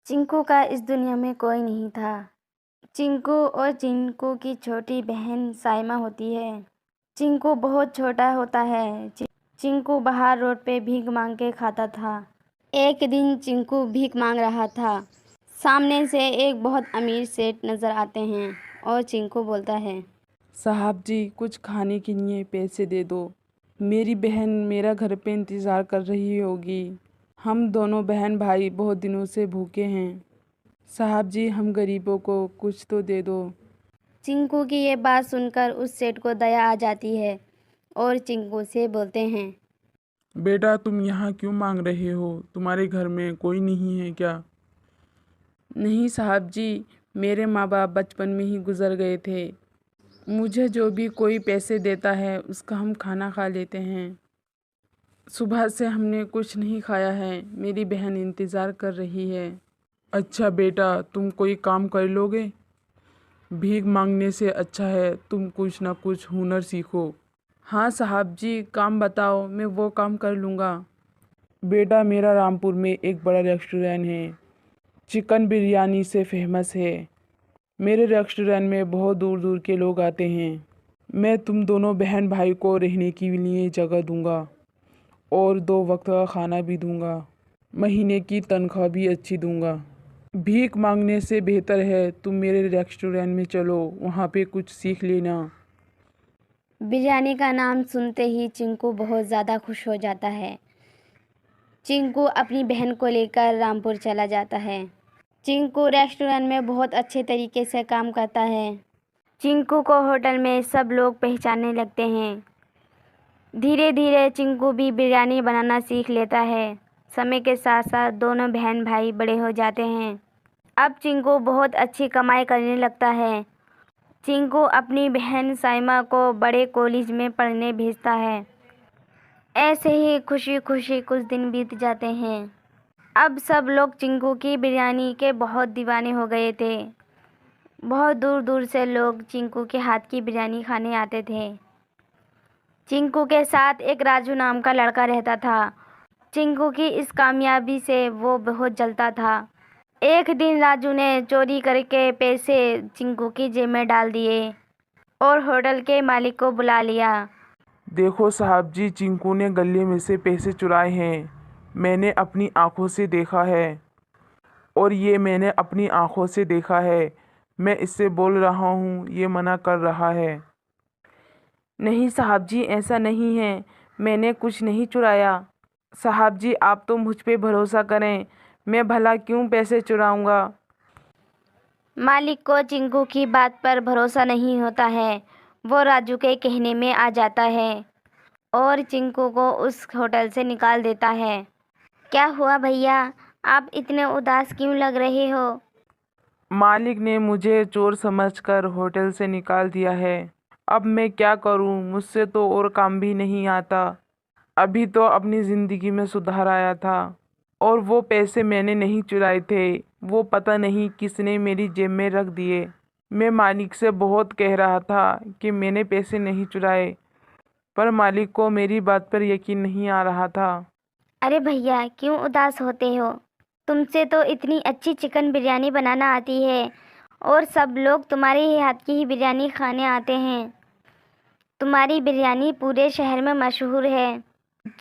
चिंकू का इस दुनिया में कोई नहीं था। चिंकू और चिंकू की छोटी बहन साइमा होती है। चिंकू बहुत छोटा होता है। चिंकू बाहर रोड पे भीख मांग के खाता था। एक दिन चिंकू भीख मांग रहा था। सामने से एक बहुत अमीर सेठ नज़र आते हैं और चिंकू बोलता है, साहब जी, कुछ खाने के लिए पैसे दे दो। मेरी बहन मेरा घर पे इंतज़ार कर रही होगी। हम दोनों बहन भाई बहुत दिनों से भूखे हैं। साहब जी, हम गरीबों को कुछ तो दे दो। चिंकू की ये बात सुनकर उस सेठ को दया आ जाती है और चिंकू से बोलते हैं, बेटा, तुम यहाँ क्यों मांग रहे हो? तुम्हारे घर में कोई नहीं है क्या? नहीं साहब जी, मेरे माँ बाप बचपन में ही गुजर गए थे। मुझे जो भी कोई पैसे देता है उसका हम खाना खा लेते हैं। सुबह से हमने कुछ नहीं खाया है। मेरी बहन इंतज़ार कर रही है। अच्छा बेटा, तुम कोई काम कर लोगे? भीख मांगने से अच्छा है तुम कुछ ना कुछ हुनर सीखो। हाँ साहब जी, काम बताओ, मैं वो काम कर लूँगा। बेटा, मेरा रामपुर में एक बड़ा रेस्टोरेंट है। चिकन बिरयानी से फेमस है। मेरे रेस्टोरेंट में बहुत दूर दूर के लोग आते हैं। मैं तुम दोनों बहन भाई को रहने के लिए जगह दूंगा और 2 वक्त का खाना भी दूंगा। महीने की तनख्वाह भी अच्छी दूंगा। भीख मांगने से बेहतर है तुम मेरे रेस्टोरेंट में चलो, वहाँ पे कुछ सीख लेना। बिरयानी का नाम सुनते ही चिंकू बहुत ज़्यादा खुश हो जाता है। चिंकू अपनी बहन को लेकर रामपुर चला जाता है। चिंकू रेस्टोरेंट में बहुत अच्छे तरीके से काम करता है। चिंकू को होटल में सब लोग पहचानने लगते हैं। धीरे धीरे चिंकू भी बिरयानी बनाना सीख लेता है। समय के साथ साथ दोनों बहन भाई बड़े हो जाते हैं। अब चिंकू बहुत अच्छी कमाई करने लगता है। चिंकू अपनी बहन साइमा को बड़े कॉलेज में पढ़ने भेजता है। ऐसे ही खुशी खुशी कुछ दिन बीत जाते हैं। अब सब लोग चिंकू की बिरयानी के बहुत दीवाने हो गए थे। बहुत दूर दूर से लोग चिंकू के हाथ की बिरयानी खाने आते थे। चिंकू के साथ एक राजू नाम का लड़का रहता था। चिंकू की इस कामयाबी से वो बहुत जलता था। एक दिन राजू ने चोरी करके पैसे चिंकू की जेब में डाल दिए और होटल के मालिक को बुला लिया। देखो साहब जी, चिंकू ने गले में से पैसे चुराए हैं। मैंने अपनी आंखों से देखा है और ये मैंने अपनी आंखों से देखा है। मैं इससे बोल रहा हूँ, ये मना कर रहा है। नहीं साहब जी, ऐसा नहीं है, मैंने कुछ नहीं चुराया। साहब जी, आप तो मुझ पे भरोसा करें, मैं भला क्यों पैसे चुराऊंगा। मालिक को चिंकू की बात पर भरोसा नहीं होता है। वो राजू के कहने में आ जाता है और चिंकू को उस होटल से निकाल देता है। क्या हुआ भैया, आप इतने उदास क्यों लग रहे हो? मालिक ने मुझे चोर समझकर होटल से निकाल दिया है। अब मैं क्या करूं? मुझसे तो और काम भी नहीं आता। अभी तो अपनी ज़िंदगी में सुधार आया था और वो पैसे मैंने नहीं चुराए थे। वो पता नहीं किसने मेरी जेब में रख दिए। मैं मालिक से बहुत कह रहा था कि मैंने पैसे नहीं चुराए, पर मालिक को मेरी बात पर यकीन नहीं आ रहा था। अरे भैया, क्यों उदास होते हो? तुमसे तो इतनी अच्छी चिकन बिरयानी बनाना आती है और सब लोग तुम्हारे ही हाथ की ही बिरयानी खाने आते हैं। तुम्हारी बिरयानी पूरे शहर में मशहूर है।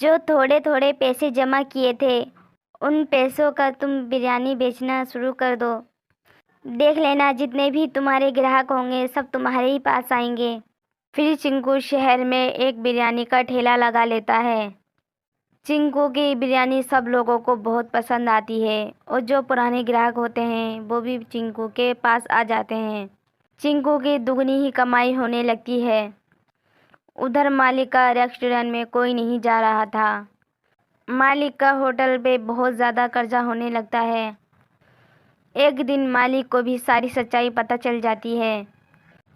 जो थोड़े थोड़े पैसे जमा किए थे, उन पैसों का तुम बिरयानी बेचना शुरू कर दो। देख लेना, जितने भी तुम्हारे ग्राहक होंगे सब तुम्हारे ही पास आएंगे। फिर चिंकू शहर में एक बिरयानी का ठेला लगा लेता है। चिंकू की बिरयानी सब लोगों को बहुत पसंद आती है और जो पुराने ग्राहक होते हैं वो भी चिंकू के पास आ जाते हैं। चिंकू की दुगनी ही कमाई होने लगती है। उधर मालिक का रेस्टोरेंट में कोई नहीं जा रहा था। मालिक का होटल पे बहुत ज़्यादा कर्जा होने लगता है। एक दिन मालिक को भी सारी सच्चाई पता चल जाती है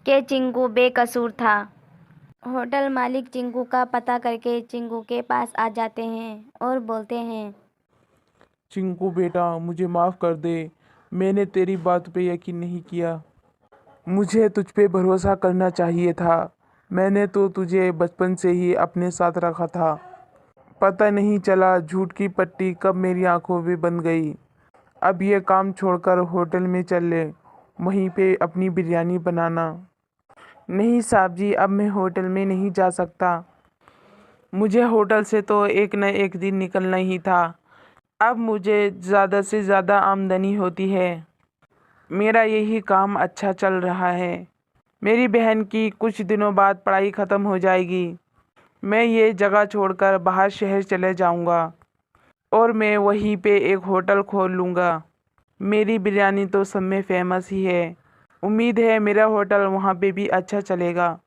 कि चिंकू बेकसूर था। होटल मालिक चिंकू का पता करके चिंकू के पास आ जाते हैं और बोलते हैं, चिंकू बेटा, मुझे माफ़ कर दे। मैंने तेरी बात पे यकीन नहीं किया। मुझे तुझ पे भरोसा करना चाहिए था। मैंने तो तुझे बचपन से ही अपने साथ रखा था। पता नहीं चला झूठ की पट्टी कब मेरी आंखों में बन गई। अब ये काम छोड़कर होटल में चल ले, वहीं पे अपनी बिरयानी बनाना। नहीं साहब जी, अब मैं होटल में नहीं जा सकता। मुझे होटल से तो एक न एक दिन निकलना ही था। अब मुझे ज़्यादा से ज़्यादा आमदनी होती है। मेरा यही काम अच्छा चल रहा है। मेरी बहन की कुछ दिनों बाद पढ़ाई ख़त्म हो जाएगी। मैं ये जगह छोड़कर बाहर शहर चले जाऊंगा और मैं वहीं पे एक होटल खोल लूँगा। मेरी बिरयानी तो सब में फेमस ही है। उम्मीद है मेरा होटल वहाँ पे भी अच्छा चलेगा।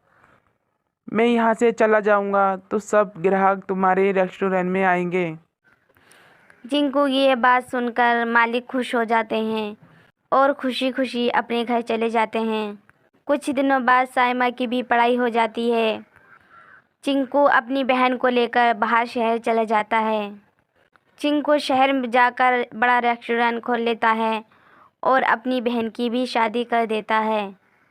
मैं यहाँ से चला जाऊंगा तो सब ग्राहक तुम्हारे रेस्टोरेंट में आएंगे। चिंकू की ये बात सुनकर मालिक खुश हो जाते हैं और खुशी खुशी अपने घर चले जाते हैं। कुछ दिनों बाद साइमा की भी पढ़ाई हो जाती है। चिंकू अपनी बहन को लेकर बाहर शहर चला जाता है। चिंकू शहर में जाकर बड़ा रेस्टोरेंट खोल लेता है और अपनी बहन की भी शादी कर देता है।